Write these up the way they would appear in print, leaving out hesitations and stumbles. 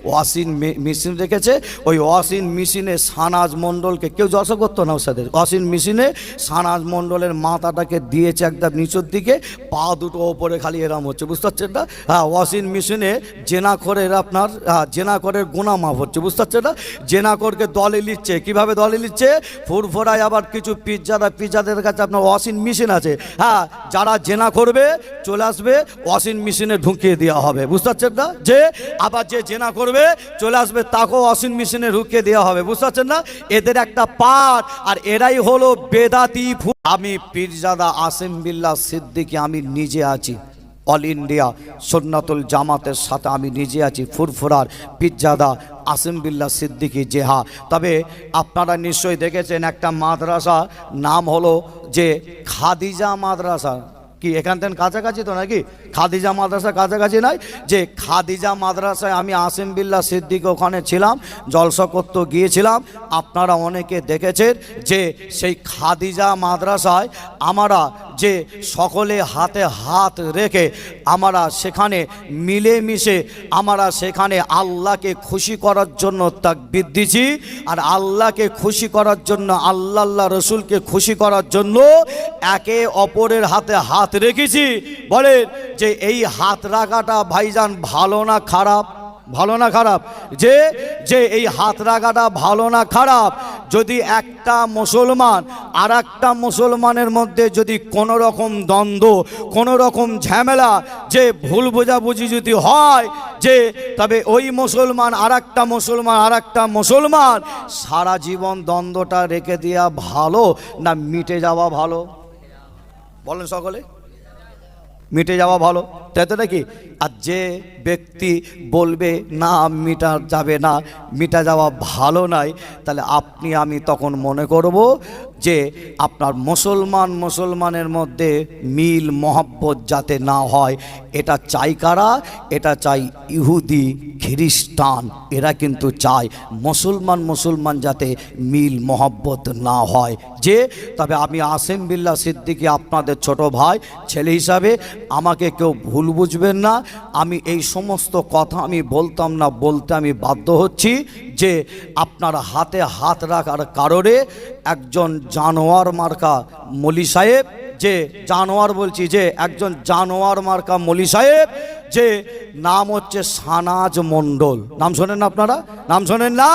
Washing machine রেখেছে। ওই washing মেশিনে সানাজ মণ্ডলকে কেউ জলসা করতো না, ওর সাথে ওয়াশিং মেশিনে সানাজ মণ্ডলের মাথাটাকে দিয়েছে একদম নিচের দিকে, পা দুটো ওপরে খালি এরাম হচ্ছে, বুঝতে পারছেন না? হ্যাঁ, ওয়াশিং মেশিনে জেনাকরের আপনার জেনাকরের গোনা মাপ হচ্ছে, বুঝতে পারছেন না? জেনাকরকে দলে নিচ্ছে, কীভাবে দলে নিচ্ছে? ফুরফুরায় আবার কিছু পিজ্জাদের কাছে আপনার ওয়াশিং মেশিন আছে। হ্যাঁ, যারা জেনা করবে চলে আসবে, ওয়াশিং মেশিনে ঢুকিয়ে দেওয়া হবে, বুঝতে পারছেন না? যে আবার যে জেনা করবে চলে আসবে, তাকেও ওয়াশিং মেশিনে ঢুকিয়ে দেওয়া হবে, বুঝতে পারছেন না? এদের একটা পাঠ, আর এরাই হলো বেদাতি। আমি পীরজাদা আসিম বিল্লাহ সিদ্দিকী, আমি নিজে আছি অল ইন্ডিয়া সুন্নাতুল জামাতের সাথে, আমি নিজে আছি ফুরফুরার পীরজাদা আসিম বিল্লাহ সিদ্দিকী জেহা। তবে আপনারা নিশ্চয়ই দেখেছেন একটা মাদ্রাসা, নাম হলো যে খাদিজা মাদ্রাসা। কি এখান থেকে কাছাকাছি তো নাকি? খাদিজা মাদ্রাসা কাছাকাছি নয়? যে খাদিজা মাদ্রাসায় আমি আসিম বিল্লাহ সিদ্দিকী ওখানে ছিলাম, জলসা করতে গিয়েছিলাম। আপনারা অনেকে দেখেছেন যে সেই খাদিজা মাদ্রাসায় আমরা যে সকলে হাতে হাত রেখে আমরা সেখানে মিলেমিশে আমরা সেখানে আল্লাহকে খুশি করার জন্য তাকবীর দিছি, আর আল্লাহকে খুশি করার জন্য, আল্লাহ রসুলকে খুশি করার জন্য একে অপরের হাতে হাত রেখেছি। বলেন যে এই হাত রাখাটা ভাইজান ভালো না খারাপ? ভালো না খারাপ? যে যে এই হাত রাখাটা ভালো না খারাপ? যদি একটা মুসলমান আর একটা মুসলমানের মধ্যে যদি কোনো রকম দ্বন্দ্ব, কোনো রকম ঝামেলা, যে ভুল বোঝাবুঝি যদি হয়, যে তবে ওই মুসলমান আর একটা মুসলমান সারা জীবন দ্বন্দ্বটা রেখে দেওয়া ভালো না মিটে যাওয়া ভালো? বলেন সকলে, মিটে যাওয়া ভালো, তাই তো নাকি? আর যে ব্যক্তি বলবে না মিটা যাবে না, মিটা যাওয়া ভালো নাই, তাহলে আপনি আমি তখন মনে করব যে আপনার মুসলমানের মধ্যে মিল মহব্বত যাতে না হয়, এটা চাই কারা? এটা চাই ইহুদি খ্রিস্টান, এরা কিন্তু চায় মুসলমান যাতে মিল মহব্বত না হয়। যে তবে আমি আসিম বিল্লাহ সিদ্দিকী আপনাদের ছোট ভাই, ছেলে হিসাবে আমাকে কেউ ভুল বুঝবেন না। আমি এই সমস্ত কথা আমি বলতাম না, বলতে আমি বাধ্য হচ্ছি যে আপনার হাতে হাত রাখার কারণে একজন জানোয়ার মার্কা মলি সাহেব, যে জানোয়ার বলছি, যে একজন জানোয়ার মার্কা মলি সাহেব, যে নাম হচ্ছে সানাজ মণ্ডল, নাম শোনেন না আপনারা? নাম শোনেন না?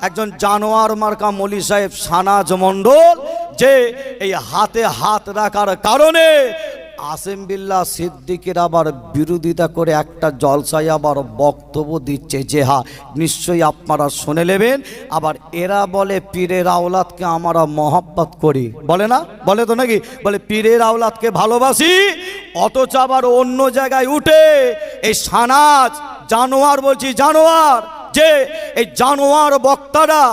একজন জানোয়ার মার্কা মলি সাহেব সানাজ মণ্ডল, যে এই হাতে হাত রাখার কারণে আসিম বিল্লাহ সিদ্দিকীর আবার বিরোধিতা করে একটা জলসায় আবার বক্তব্য দিচ্ছে, যে হ্যাঁ নিশ্চয়ই আপনারা শুনে নেবেন। আবার এরা বলে পীরের আওলাদকে আমরা মহব্বত করি, বলে না? বলে তো নাকি? বলে পীরের আওলাদকে ভালোবাসি, অথচ আবার অন্য জায়গায় উঠে এই সানাজ জানোয়ার, বলছি জানোয়ার, যে এই জানোয়ার বক্তারা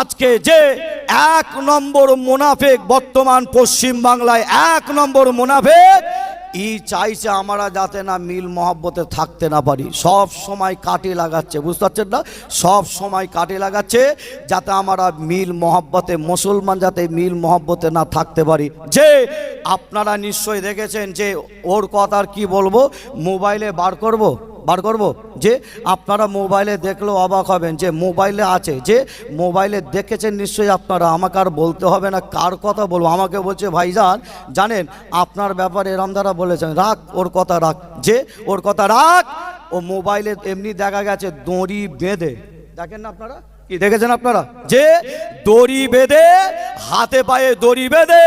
আজকে যে এক নম্বর মুনাফিক, বর্তমান পশ্চিম বাংলায় এক নম্বর মুনাফিক, চাইছে আমরা যাতে না মিল মহব্বতে থাকতে না পারি, সব সময় কাটে লাগাচ্ছে, বুঝতে পারছেন না? সব সময় কাটে লাগাচ্ছে যাতে আমরা মিল মহব্বতে, মুসলমান যাতে মিল মহব্বতে না থাকতে পারি। যে আপনারা নিশ্চয়ই দেখেছেন, যে ওর কথা আর কি বলবো, মোবাইলে বার করব, যে আপনারা মোবাইলে দেখলেও অবাক হবেন, যে মোবাইলে আছে, যে মোবাইলে দেখেছেন নিশ্চয়ই আপনারা, আমাকে আর বলতে হবে না কার কথা বলবো। আমাকে বলছে ভাইজান জানেন আপনার ব্যাপারে এরম দ্বারা বলেছেন, রাখ ওর কথা রাখ, যে ওর কথা রাখ। ও মোবাইলে এমনি দেখা গেছে দড়ি বেঁধে, দেখেন না আপনারা? কি দেখেছেন আপনারা? যে দড়ি বেঁধে, হাতে পায়ে দড়ি বেঁধে,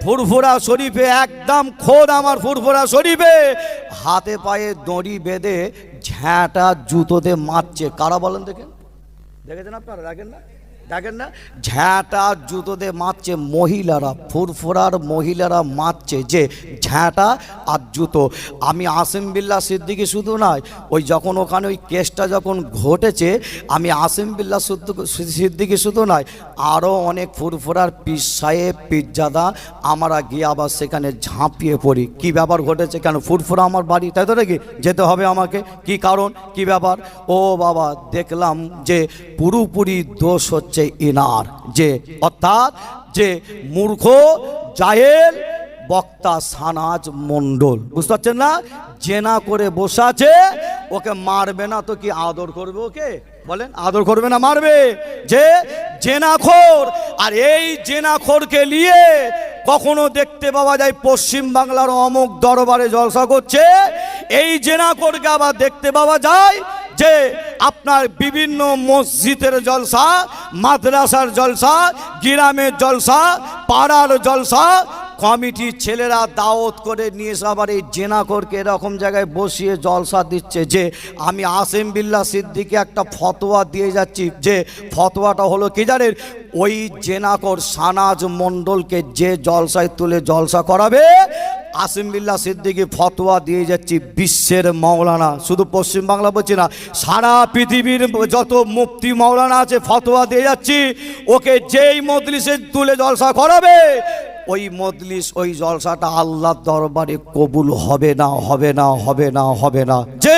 ফুরফুরা শরীফে একদম খোদ আমার ফুরফুরা শরীফে হাতে পায়ে দড়ি বেঁধে ঝ্যাঁটা জুতোতে মারছে। কারা বলেন? দেখেছেন আপনারা? দেখেন না? ঝ্যাঁটা জুতোতে মারছে মহিলারা, ফুরফুরার মহিলারা মারছে, যে ঝ্যাঁটা আর জুতো। আমি আসিম বিল্লাহ সিদ্দিকী শুধু নয়, ওই যখন ওখানে ওই কেসটা যখন ঘটেছে, আমি আসিম বিল্লাহ সিদ্দিকী শুধু নয়, আরও অনেক ফুরফুরার পীর সাহেব, পীরজাদা আমরা গিয়ে আবার সেখানে ঝাঁপিয়ে পড়ি। কি ব্যাপার ঘটেছে? কেন ফুরফুরা আমার বাড়ি, তাই তো নাকি? যেতে হবে আমাকে, কি কারণ, কি ব্যাপার? ও বাবা, দেখলাম যে পুরোপুরি দোষ হচ্ছে ইনার, যে অর্থাৎ যে মূর্খ জাহেল বক্তা সানাজ মণ্ডল, বুঝতে পারছেন না? জেনা করে বসে আছে, ওকে মারবে না তো কি আদর করবে? ওকে বলেন, আদর করবে না মারবে? যে জেনাখোর, আর এই জেনাখোরকে নিয়ে কখনো দেখতে পাওয়া যায় পশ্চিম বাংলার অমুক দরবারে জলসা করছে, এই জেনাখোরকে আবার দেখতে পাওয়া যায় যে আপনার বিভিন্ন মসজিদের জলসা, মাদ্রাসার জলসা, গ্রামের জলসা, পাড়ার জলসা, কমিটির ছেলেরা দাওয়াত করে নিয়ে এসে আবার এই জেনাখোরকে এরকম জায়গায় বসিয়ে জলসা দিচ্ছে। যে আমি আসিম বিল্লাহ সিদ্দিকী একটা ফতোয়া দিয়ে যাচ্ছি, যে ফতোয়াটা হলো কি জানেন? ওই জেনাখোর সানাজ মণ্ডলকে যে জলসায় তুলে জলসা করাবে, আসিম বিল্লাহ সিদ্দিকী ফতোয়া দিয়ে যাচ্ছি বিশ্বের মাওলানা, শুধু পশ্চিম বাংলা বলছি না, সারা পৃথিবীর যত মুফতি মাওলানা আছে ফতোয়া দিয়ে যাচ্ছি, ওকে যেই মজলিসে তুলে জলসা করাবে ওই মজলিস, ওই জলসাটা আল্লাহর দরবারে কবুল হবে না, হবে না, হবে না, হবে না। যে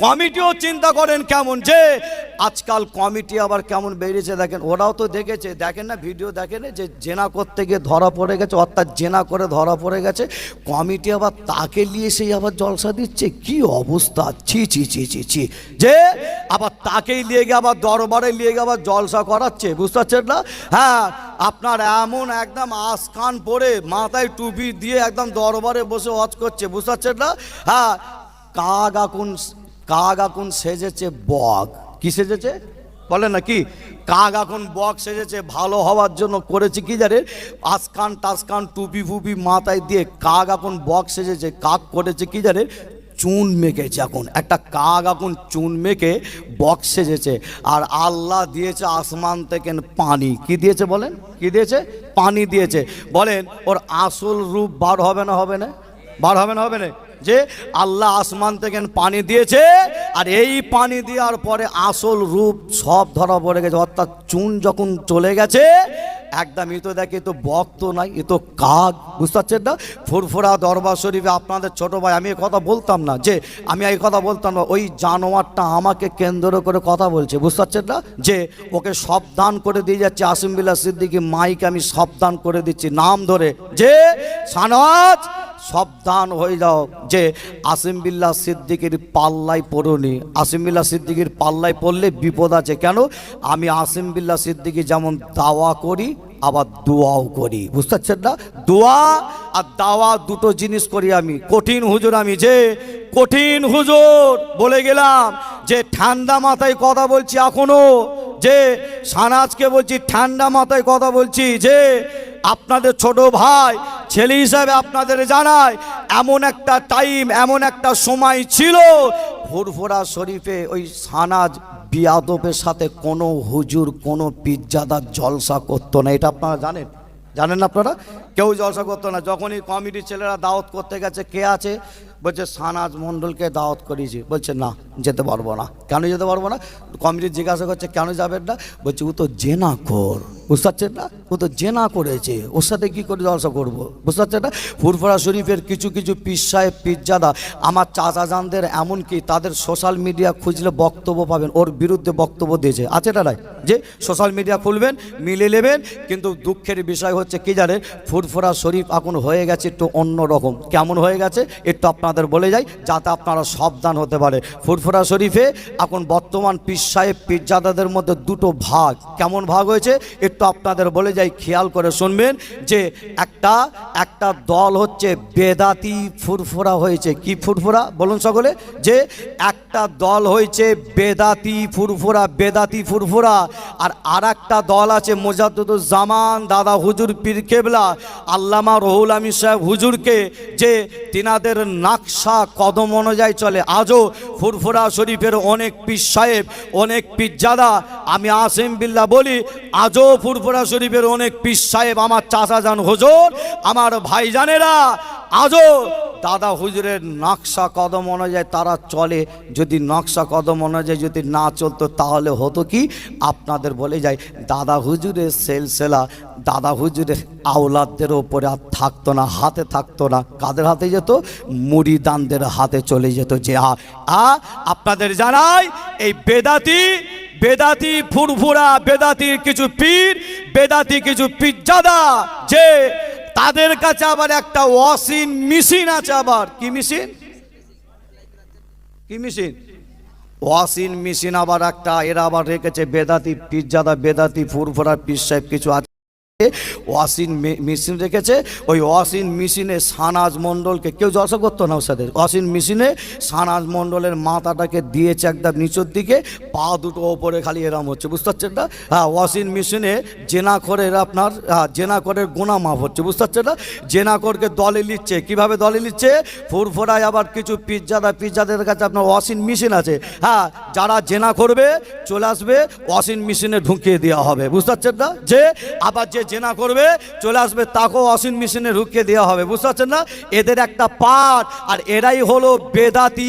কমিটিও চিন্তা করেন কেমন, যে আজকাল কমিটি আবার কেমন বেরিয়েছে দেখেন, ওরাও তো দেখেছে, দেখেন না ভিডিও দেখেন, যে জেনা করতে গিয়ে ধরা পড়ে গেছে, অর্থাৎ জেনা করে ধরা পড়ে গেছে, কমিটি আবার তাকে নিয়ে সেই আবার জলসা দিচ্ছে। কি অবস্থা, ছি ছি ছি ছি ছি, যে আবার তাকেই নিয়ে গিয়ে আবার দরবারে নিয়ে গিয়ে আবার জলসা করাচ্ছে, বুঝতে পারছেন না? হ্যাঁ, আপনার এমন একদম আসকান পরে মাথায় টুপি দিয়ে একদম দরবারে বসে ওয়াজ করছে, বুঝতে পারছেন না? হ্যাঁ, কাক এখন সেজেছে বক। কি সেজেছে বলে না? কি কাক এখন বক সেজেছে, ভালো হওয়ার জন্য করেছে কি জানে, আসকান টাসকান টুপি ফুপি মাথায় দিয়ে কাক এখন বক সেজেছে। কাক করেছে কি জানে, চুন মেখেছে। এখন একটা কাক এখন চুন মেখে বক্স সেজেছে, আর আল্লাহ দিয়েছে আসমান থেকে পানি। কি দিয়েছে বলেন? কি দিয়েছে? পানি দিয়েছে। বলেন ওর আসল রূপ বার হবে না, হবে না? বার হবে না, হবে না? যে আল্লাহ আসমান থেকে পানি দিয়েছে, আর এই পানি দেওয়ার পরে আসল রূপ সব ধরা পড়ে গেছে। অর্থাৎ চুন যখন চলে গেছে একদম, এ তো দেখে তো বক তো নাই, এ তো কাক, বুঝতে পারছেন না? ফুরফুরা দরবার শরীফে আপনাদের ছোট ভাই, আমি এই কথা বলতাম না, যে আমি এই কথা বলতাম না, ওই জানোয়ারটা আমাকে কেন্দ্র করে কথা বলছে, বুঝতে পারছেন না? যে ওকে সাবধান করে দিয়ে যাচ্ছে আসিম বিল্লাহ সিদ্দিকী মাইকে আমি সাবধান করে দিচ্ছি নাম ধরে, যে সানাজ সাবধান হয়ে যাও, যে আসিম বিল্লাহ সিদ্দিকীর পাল্লায় পড়ুনি। আসিম বিল্লাহ সিদ্দিকীর পাল্লায় পড়লে বিপদ আছে। কেন? আমি আসিম বিল্লাহ সিদ্দিকী যেমন দাওয়া করি আবার দোয়াও করি, বুঝতে পারছেন না? দোয়া আর দাওয়া দুটো জিনিস করি আমি। কঠিন হুজুর আমি, যে কঠিন হুজুর বলে গেলাম, যে ঠান্ডা মাথায় কথা বলছি এখনো, যে সানাজকে বলছি ঠান্ডা মাথায় কথা বলছি, যে আপনাদের ছোট ভাই ছেলে হিসাবে আপনাদের জানায়, এমন একটা টাইম, এমন একটা সময় ছিল ফুরফুরা শরীফে ওই সানাজ বিয়াদবের সাথে কোনো হুজুর, কোনো পীরজাদার জলসা করতো না। এটা আপনারা জানেন? জানেন না আপনারা? কেউ জলসা করতো না। যখনই কমিটির ছেলেরা দাওয়াত করতে গেছে, কে আছে? বলছে সানাজ মণ্ডলকে দাওয়াত করিয়েছি। বলছে না, যেতে পারবো না। কেন যেতে পারবো না? কমিটি জিজ্ঞাসা করছে কেন যাবেন না? বলছে ও তো জেনাখোর, বুঝতে পারছেন না? ও তো জেনা করেছে, ওর সাথে কী করে জলসা করবো, বুঝতে পারছেন না? ফুরফুরা শরীফের কিছু কিছু পীর সাহেব, পীরজাদা, আমার চাচা জানদের, এমনকি তাদের সোশ্যাল মিডিয়া খুঁজলে বক্তব্য পাবেন, ওর বিরুদ্ধে বক্তব্য দিয়েছে, আছে তারাই, যে সোশ্যাল মিডিয়া খুলবেন মিলে নেবেন। কিন্তু দুঃখের বিষয় হচ্ছে কি জানেন, ফুরফুরা শরীফ এখন হয়ে গেছে একটু অন্য রকম। কেমন হয়ে গেছে একটু আপনাদের বলে যাই, যাতে আপনারা সাবধান হতে পারে। ফুরফুরা শরীফে এখন বর্তমান পীর সাহেব, পীরজাদাদের মধ্যে দুটো ভাগ। কেমন ভাগ হয়েছে একটু আপনাদের বলে যাই, খেয়াল করে শুনবেন। যে একটা দল হচ্ছে বেদাতি ফুরফুরা হয়েছে। কি ফুরফুরা বলুন সকলে? যে একটা দল হয়েছে বেদাতি ফুরফুরা, বেদাতি ফুরফুরা। আর একটা দল আছে মুজাদ্দিদুজ্জামান দাদা হুজুর পীর কেবলা আল্লামা রহুল আমিন সাহেব হুজুরকে, যে তিনাদের নাকশা কদম অনুযায়ী চলে। আজও ফুরফুরা শরীফের অনেক পীর সাহেব, অনেক পীরজাদা, আমি আসিম বিল্লাহ বলি, আজও ফুরফুরা শরীফের অনেক পীর সাহেব, আমার চাচা জান হুজুর, আমার ভাইজানেরা, আজও দাদা হুজুরের নকশা কদম অনুযায়ী তারা চলে। যদি নকশা কদম অনুযায়ী যদি না চলতো তাহলে হতো কি, আপনাদের বলে যায়, দাদা হুজুরের সেলসেলা, দাদা হুজুরের আওলাদদের ওপরে আর থাকতো না, হাতে থাকতো না। কাদের হাতে যেত? মুরিদানদের হাতে চলে যেত। যে আপনাদের জানাই, এই বেদাতি ফুরফুরা, বেদাতির কিছু পীর, বেদাতি কিছু পীরজাদা, যে তাদের কাছে আবার একটা ওয়াশিং মেশিন আছে। আবার কি মেশিন? কি মেশিন? ওয়াশিং মেশিন আবার একটা, এরা আবার রেখেছে বেদাতি পিজ্জাদা, বেদাতি ফুরফুরা পীর সাহেব কিছু আছে, ওয়াশিং মেশিন রেখেছে। ওই ওয়াশিং মেশিনে সানাজ মণ্ডলকে কেউ জলসা করতো না ওর সাথে। ওয়াশিং মেশিনে সানাজ মণ্ডলের মাথাটাকে দিয়েছে একদম নিচের দিকে, পা দুটো ওপরে খালি এরম হচ্ছে, বুঝতে পারছেন না? হ্যাঁ, ওয়াশিং মেশিনে জেনাখরের আপনার জেনাখরের গোনা মাপ হচ্ছে, বুঝতে পারছেন না? জেনাখরকে দলে নিচ্ছে, কীভাবে দলে নিচ্ছে? ফুরফুরায় আবার কিছু পিজ্জাদের কাছে আপনার ওয়াশিং মেশিন আছে। হ্যাঁ, যারা জেনা করবে চলে আসবে, ওয়াশিং মেশিনে ঢুকিয়ে দেওয়া হবে, বুঝতে পারছেন না? যে আবার যে জেনা করবে চলে আসবে, তাকেও ওয়াশিং মেশিনে ঢুকিয়ে দেওয়া হবে, বুঝতে পারছেন না? এদের একটা পাঠ, আর এরাই হলো বেদাতি